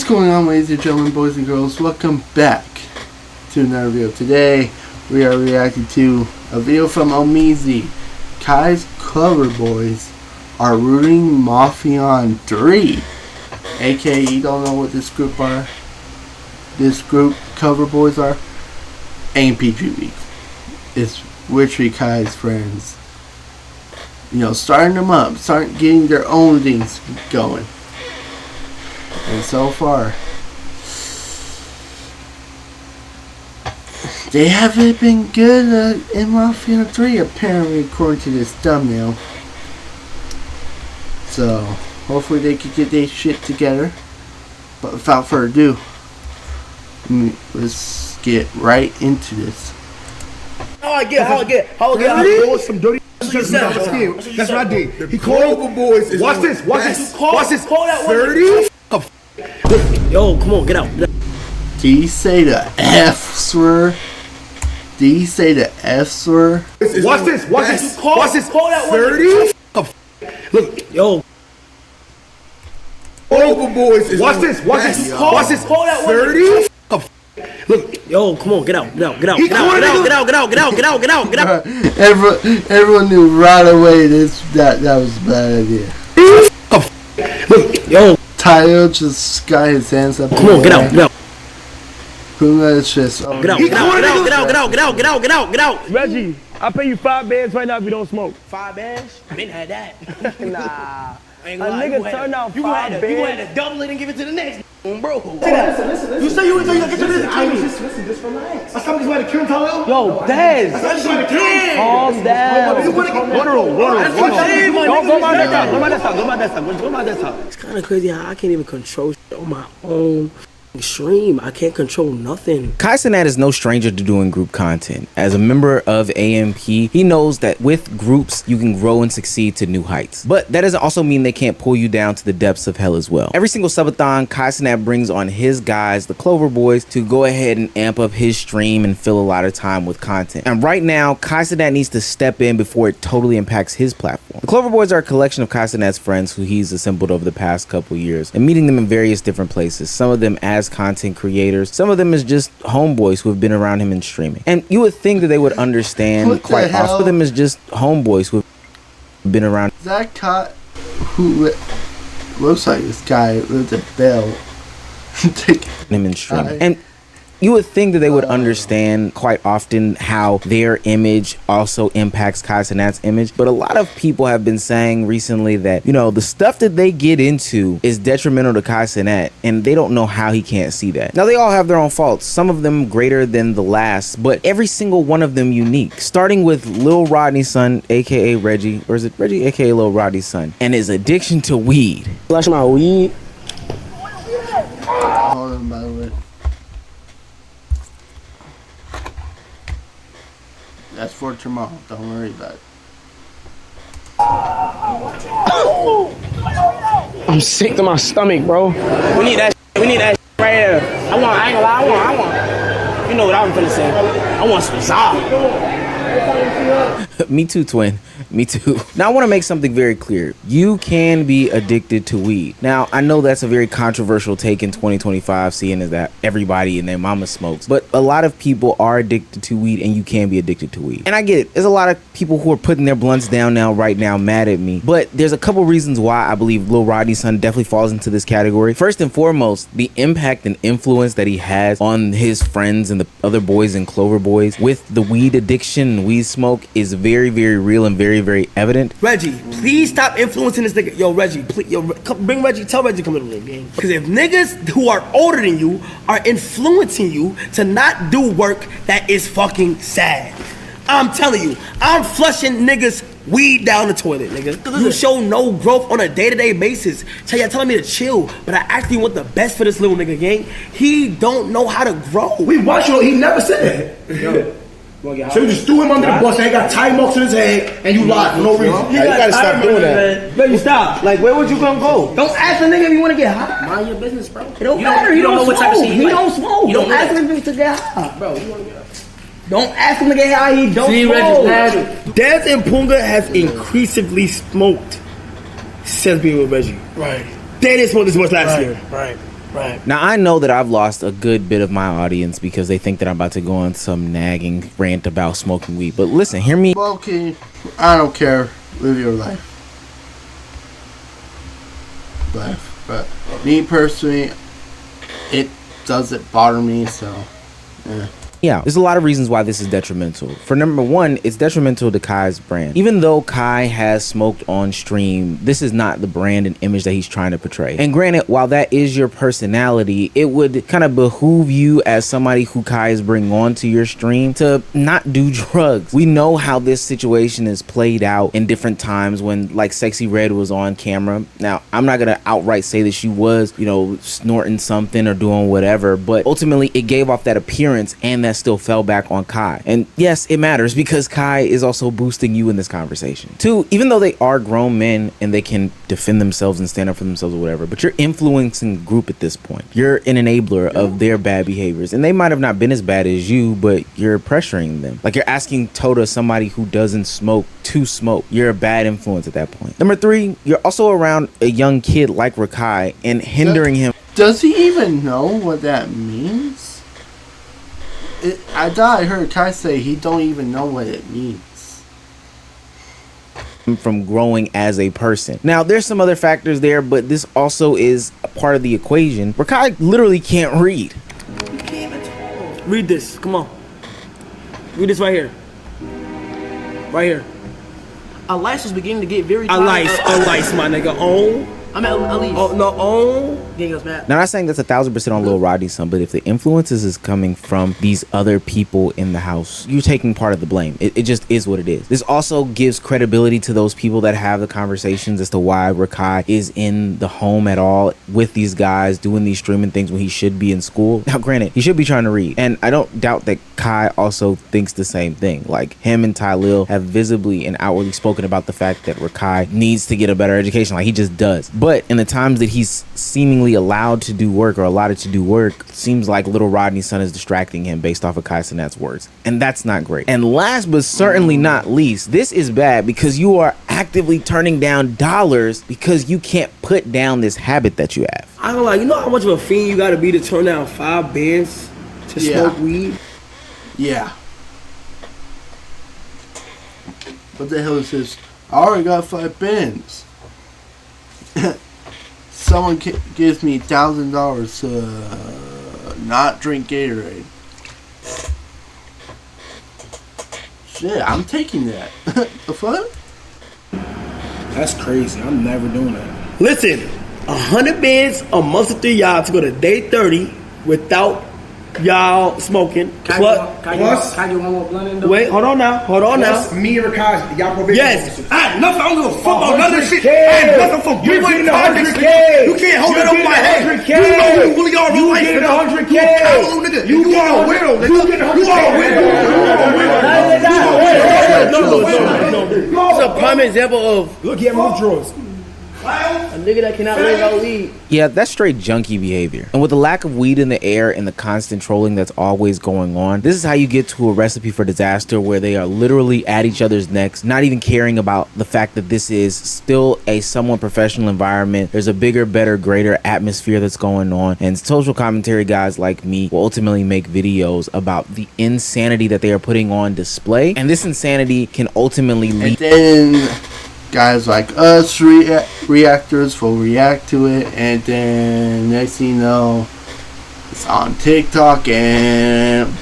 going on, ladies and gentlemen, boys and girls? Welcome back to another video. Today we are reacting to a video from Omizi. Kai's Clover boys are rooting Mafiaon 3, aka you don't know what this group are. This group, Clover boys, are AMPG Week. It's literally Kai's friends, you know, starting them up, starting getting their own things going. And so far, they haven't been good in Mafiaon 3, apparently, according to this thumbnail. So, hopefully they can get their shit together. But without further ado, let's get right into this. How I get some dirty. That's what I did. He called Clover boys. Watch this. Watch this. Watch this. 30. Yo, come on, get out. Did he say the F slur? Did he say the F slur? Watch this. Watch this. Watch this. 30. Look, yo. Clover boys. Watch this. Watch this. Watch this. 30. Look, yo, come on, get out. Everyone knew right away that was a bad idea. Look, yo. Tayo just got his hands up. Come on, get out. Puma's just. Oh, get out. Reggie, I'll pay you $5 right now if you don't smoke. $5? Been had that. Nah. A nigga turned out $5. You had to double it and give it to the next bro. listen. You say you gonna get to this. Just relax. I somebody's about to kill Tayo. Yo, Dez. Calm down. Go my desktop. It's kind of crazy how I can't even control shit on my own stream. I can't control nothing. Kaisanat is no stranger to doing group content. As a member of AMP, he knows that with groups, you can grow and succeed to new heights. But that doesn't also mean they can't pull you down to the depths of hell as well. Every single subathon, Kaisanat brings on his guys, the Clover boys, to go ahead and amp up his stream and fill a lot of time with content. And right now, Kaisanat needs to step in before it totally impacts his platform. The Clover boys are a collection of Kaisanat's friends who he's assembled over the past couple years and meeting them in various different places. Some of them as content creators, some of them is just homeboys who have been around him in streaming. And you would think that they would understand quite often. Some of them is just homeboys who have been around. That cat who looks like this guy with a bell him in streaming. And you would think that they would understand quite often how their image also impacts Kaisanat's image, but a lot of people have been saying recently that, you know, the stuff that they get into is detrimental to Kaisanat, and they don't know how he can't see that. Now, they all have their own faults, some of them greater than the last, but every single one of them unique, starting with Lil Rodney's son, aka Reggie, or is it Reggie, aka Lil Rodney's son, and his addiction to weed. Flash my weed. Hold on, by the way. That's for tomorrow. Don't worry about it. I'm sick to my stomach, bro. We need that right here. I ain't gonna lie, I want. You know what I'm finna say. I want some Zah. Me too, twin. Me too. Now, I want to make something very clear. You can be addicted to weed. Now, I know that's a very controversial take in 2025, seeing as that everybody and their mama smokes. But a lot of people are addicted to weed, and you can be addicted to weed. And I get it. There's a lot of people who are putting their blunts down right now, mad at me. But there's a couple reasons why I believe Lil Rodney's son definitely falls into this category. First and foremost, the impact and influence that he has on his friends and the other boys and Clover boys with the weed addiction and weed smoke is very, very real and very, very evident. Reggie, please stop influencing this nigga. Yo, Reggie, please, bring Reggie. Tell Reggie to come to the game. Because if niggas who are older than you are influencing you to not do work, that is fucking sad. I'm telling you, I'm flushing niggas weed down the toilet, nigga. You show no growth on a day-to-day basis. Y'all telling me to chill, but I actually want the best for this little nigga, gang. He don't know how to grow. We watch you. He never said that. Yo. So you just threw him under the bus and he got tie marks in his head and you lied for no reason. You gotta stop doing that. Baby, stop. Like, where would you gonna go? Don't ask the nigga if you wanna get high. Mind your business, bro. It don't matter. He don't know what type of shit he don't smoke. Don't ask him to get high. Bro, you wanna get high. Don't ask him to get high. He don't smoke. Dez and Punga has increasingly smoked since being with Reggie. Right. They didn't smoke this much last year. Right. Right. Now, I know that I've lost a good bit of my audience because they think that I'm about to go on some nagging rant about smoking weed. But listen, hear me. Well, okay, I don't care. Live your life. But me personally, it doesn't bother me, so yeah. Yeah, there's a lot of reasons why this is detrimental. For number one, it's detrimental to Kai's brand. Even though Kai has smoked on stream, this is not the brand and image that he's trying to portray. And granted, while that is your personality, it would kind of behoove you as somebody who Kai is bringing onto your stream to not do drugs. We know how this situation is played out in different times when, like, Sexy Red was on camera. Now, I'm not gonna outright say that she was, you know, snorting something or doing whatever, but ultimately it gave off that appearance, and that still fell back on Kai. And yes, it matters because Kai is also boosting you in this conversation. Two, even though they are grown men and they can defend themselves and stand up for themselves or whatever, but you're influencing the group at this point. You're an enabler of their bad behaviors, and they might have not been as bad as you, but you're pressuring them. Like, you're asking Tota, somebody who doesn't smoke, to smoke. You're a bad influence at that point. Number three, you're also around a young kid like Rakai and hindering him. Does he even know what that means? I thought I heard Kai say he don't even know what it means. From growing as a person. Now, there's some other factors there, but this also is a part of the equation where Kai literally can't read. You can't even talk. Read this. Come on. Read this right here. Right here. Elias was beginning to get very tired. Elias, my nigga. I mean, Elise. Oh, no, Gang was mad. Now, I'm not saying that's 1,000% on Lil Rodney's son, but if the influences is coming from these other people in the house, you're taking part of the blame. It just is what it is. This also gives credibility to those people that have the conversations as to why Rakai is in the home at all with these guys doing these streaming things when he should be in school. Now, granted, he should be trying to read, and I don't doubt that Kai also thinks the same thing. Like, him and Tylil have visibly and outwardly spoken about the fact that Rakai needs to get a better education. Like, he just does. But in the times that he's seemingly allowed to do work or allotted to do work, seems like little Rodney's son is distracting him based off of Kai Cenat's words. And that's not great. And last but certainly not least, this is bad because you are actively turning down dollars because you can't put down this habit that you have. I don't like, you know how much of a fiend you gotta be to turn down 5 bands to smoke weed? Yeah. What the hell is this? I already got 5 bins. Someone gives me $1,000 to not drink Gatorade. Shit, I'm taking that. The fuck? That's crazy. I'm never doing that. Listen, 100 bands a month of 3 y'all to go to day 30 without y'all smoking. Can I get one more blunt in though? Wait, hold on now. Plus, me and Rakai, y'all probation. Yes. I ain't nothing. I don't give a fuck about none of this shit. 100K. I ain't nothing for You're Greenwood getting Projects. 100K. You can't hold it over my head. 100K. You know who really are real life. getting 100K. You a coward, nigga. You are a weirdo, nigga. You are a weirdo. It's a prime example of Look, he had my drawers. a nigga that cannot live out weed. Yeah, that's straight junkie behavior. And with the lack of weed in the air and the constant trolling that's always going on, this is how you get to a recipe for disaster where they are literally at each other's necks, not even caring about the fact that this is still a somewhat professional environment. There's a bigger, better, greater atmosphere that's going on. And social commentary guys like me will ultimately make videos about the insanity that they are putting on display. And this insanity can ultimately lead... And then guys like us, reactors, will react to it, and then next thing you know, it's on TikTok and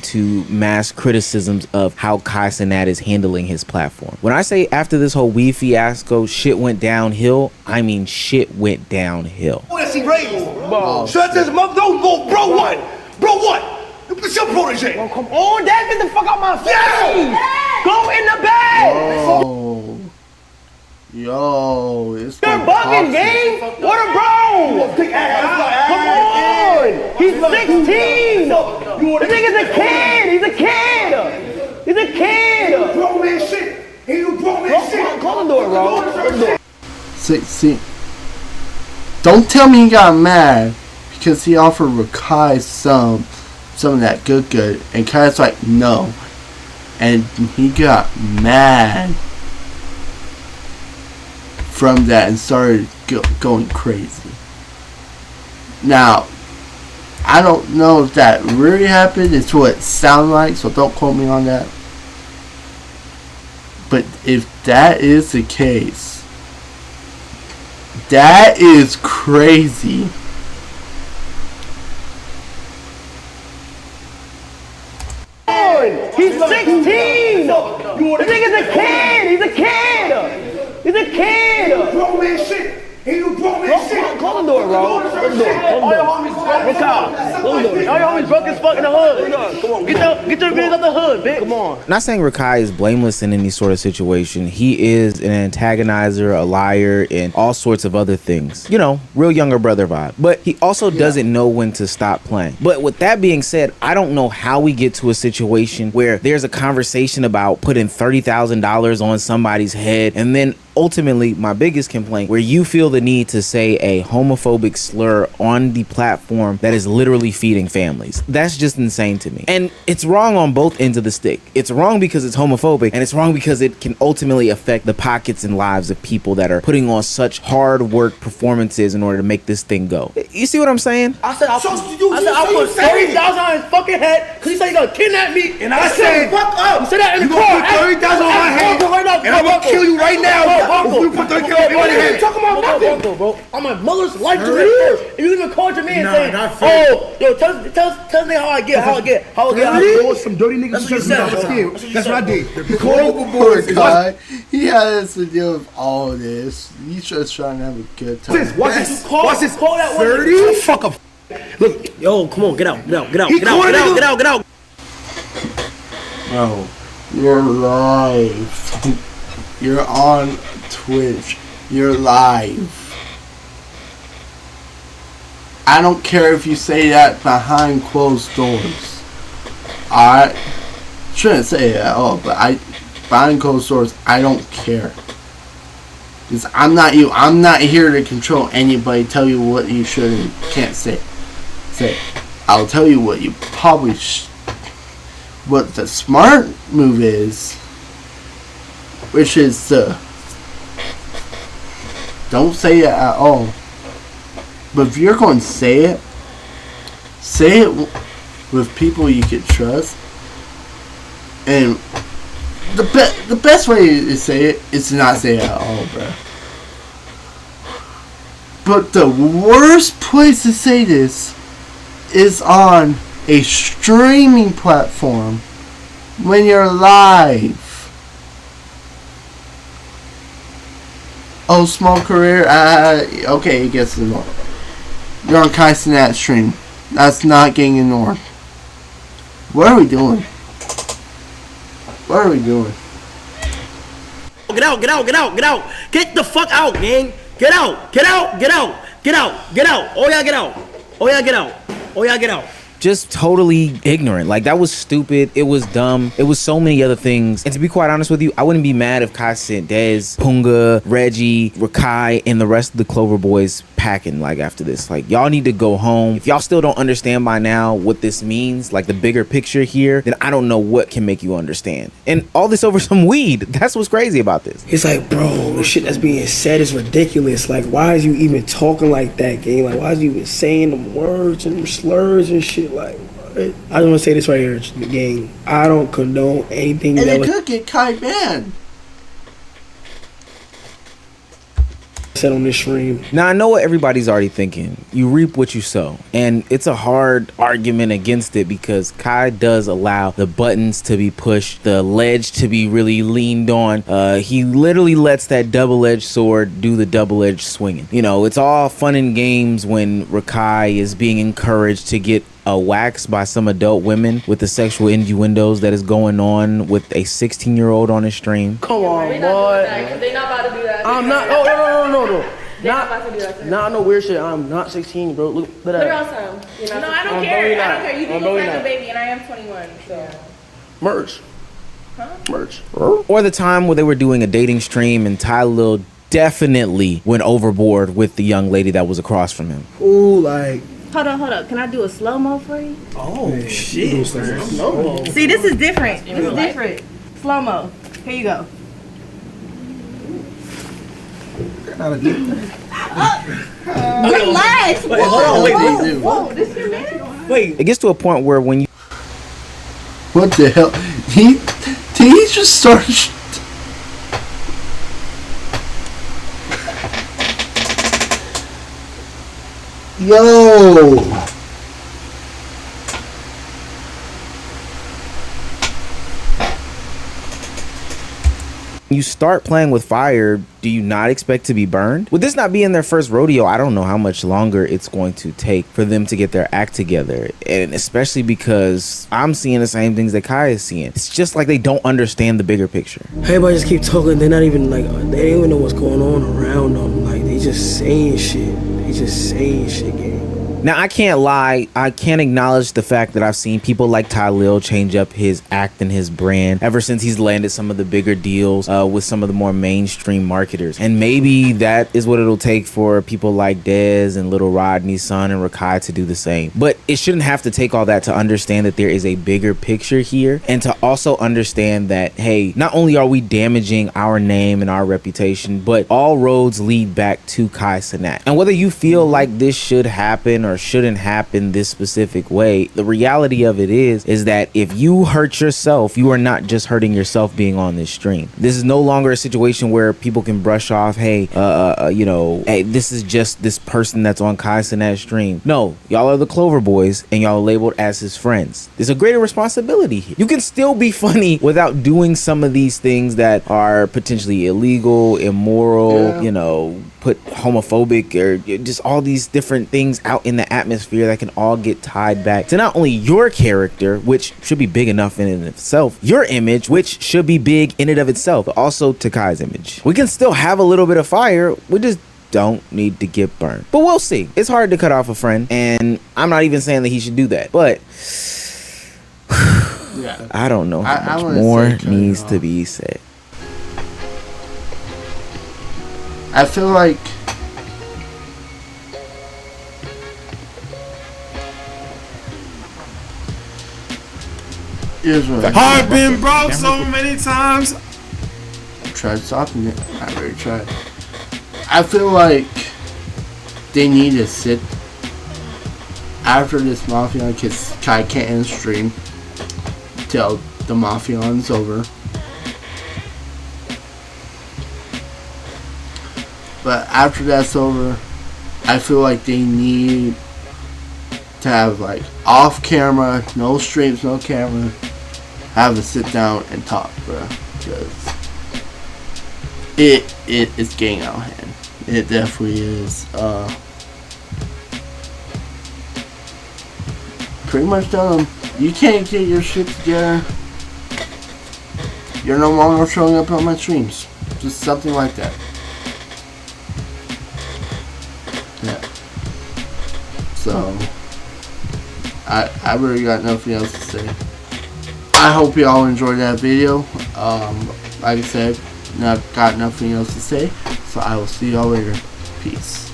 to mass criticisms of how Kai Cenat is handling his platform. When I say after this whole weed fiasco, shit went downhill, I mean shit went downhill. Shut this mother. No, bro, what? Bro, what? It's your protege. Oh, come on, Dad, get the fuck out my face! Go in the bed! Yo, it's You're bugging, gang! What a bro! Come on! He's 16! This nigga's a kid! He's a kid! He's a kid! Grown man shit. Ain't you grown man shit. Close the door, bro. Close the door. See, don't tell me he got mad because he offered Rakai some of that good, and Kai's like, no, and he got mad from that and started going crazy. Now, I don't know if that really happened. It's what it sounded like, so don't quote me on that. But if that is the case, that is crazy. He's 16! The nigga's a kid! He's a kid! He's a kid! Grown man shit. He do grown man shit. Close the door, bro. Close the door. All your homies broke as fuck in the hood. Come on, get your videos out the hood, bitch. Come on. Not saying Rakai is blameless in any sort of situation. He is an antagonizer, a liar, and all sorts of other things. You know, real younger brother vibe. But he also doesn't know when to stop playing. But with that being said, I don't know how we get to a situation where there's a conversation about putting $30,000 on somebody's head, and then ultimately, my biggest complaint, where you feel the need to say a homophobic slur on the platform that is literally feeding families. That's just insane to me. And it's wrong on both ends of the stick. It's wrong because it's homophobic, and it's wrong because it can ultimately affect the pockets and lives of people that are putting on such hard work performances in order to make this thing go. You see what I'm saying? I said I'll put 30,000 on his fucking head because he said he's gonna kidnap me. And I said, fuck up. You said that in the you car. gonna put 30,000 on my head, and I'm gonna kill you right now. You put 30,000 on my head. Talking about nothing, bro. On my mother's life to live first. If you even called your man saying, "Oh, yo, tell me how I get. There was some dirty niggas who said I was scared. That's what I did. The Clover boys. He has to deal with all this. He's just trying to have a good time. Watch this. Watch this. Call that 30. Fuck up. Look, yo, come on, get out. Bro, you're live. You're on Twitch. You're live. I don't care if you say that behind closed doors. I shouldn't say it at all, but behind closed doors, I don't care. Because I'm not you. I'm not here to control anybody, tell you what you should and can't say. I'll tell you what you probably what the smart move is, which is don't say it at all. But if you're going to say it with people you can trust. And the best way to say it is to not say it at all, bro. But the worst place to say this is on a streaming platform when you're live. Oh, small career? Okay, it gets ignored. You're on Kai Cenat's stream. That's not getting ignored. What are we doing? What are we doing? Get out. Get the fuck out, gang. Get out. Oh yeah, get out. Just totally ignorant. Like, that was stupid. It was dumb. It was so many other things. And to be quite honest with you, I wouldn't be mad if Kai sent Dez, Punga, Reggie, Rakai, and the rest of the Clover boys packing, like, after this. Like, y'all need to go home. If y'all still don't understand by now what this means, like the bigger picture here, then I don't know what can make you understand. And all this over some weed. That's what's crazy about this. It's like, bro, the shit that's being said is ridiculous. Like, why is you even talking like that, gang? Like, why is you even saying them words and them slurs and shit? Like, I just want to say this right here, gang. I don't condone anything and that it was could get Kai banned. said on this stream. Now, I know what everybody's already thinking. You reap what you sow. And it's a hard argument against it because Kai does allow the buttons to be pushed, the ledge to be really leaned on. He literally lets that double-edged sword do the double-edged swinging. You know, it's all fun and games when Rakai is being encouraged to get a wax by some adult women with the sexual innuendos that is going on with a 16-year-old on his stream. Come on, boy. They not about to do that. I'm not. Oh, no. They're not about to do that. Nah, no weird shit. I'm not 16, bro. Look at Put it that. on some. No, I don't I'm care. really I not. don't care. You I'm can look really like a not. baby, and I am 21. So. Merch. Huh? Merch. Or the time where they were doing a dating stream and Ty Lil definitely went overboard with the young lady that was across from him. Ooh, like. Hold up. Can I do a slow-mo for you? Oh, shit. Slow-mo. See, this is different. Slow-mo. Here you go. Not a deep thing. Relax. Wait, hold on, wait. Whoa, this your man? Wait. It gets to a point where when you What the hell? He just started. Yo. start playing with fire, do you not expect to be burned? With this not being their first rodeo, I don't know how much longer it's going to take for them to get their act together. And especially because I'm seeing the same things that Kai is seeing. It's just like they don't understand the bigger picture. Everybody just keep talking. They're not even like, they don't even know what's going on around them. Like, they just saying shit. They just saying shit, gang. Now, I can't lie. I can't acknowledge the fact that I've seen people like Tylil change up his act and his brand ever since he's landed some of the bigger deals with some of the more mainstream marketers. And maybe that is what it'll take for people like Dez and Little Rodney's son and Rakai to do the same. But it shouldn't have to take all that to understand that there is a bigger picture here, and to also understand that, hey, not only are we damaging our name and our reputation, but all roads lead back to Kai Cenat. And whether you feel like this should happen or shouldn't happen this specific way, the reality of it is that if you hurt yourself, you are not just hurting yourself being on this stream. This is no longer a situation where people can brush off, hey, hey, this is just this person that's on Kai Cenat's stream. No, y'all are the Clover boys and y'all are labeled as his friends. There's a greater responsibility here. You can still be funny without doing some of these things that are potentially illegal, immoral, put homophobic, or just all these different things out in the atmosphere that can all get tied back to not only your character, which should be big enough in and of itself, your image, which should be big in and of itself, but also to Kai's image. We can still have a little bit of fire, we just don't need to get burned. But we'll see. It's hard to cut off a friend, and I'm not even saying that he should do that, but Yeah. I don't know how much more needs to be said. I feel like here's what I've been broke so many times. I tried stopping it. I already tried. I feel like they need to sit after this Mafiaon, because Kai can't end stream till the Mafiaon's over. But after that's over, I feel like they need to have, like, off camera, no streams, no camera, have a sit down and talk, bro. Because it's getting out of hand. It definitely is. Pretty much tell them, you can't get your shit together, you're no longer showing up on my streams. Just something like that. Yeah. So I really got nothing else to say. I hope y'all enjoyed that video. Like I said, got nothing else to say. So I will see y'all later. Peace.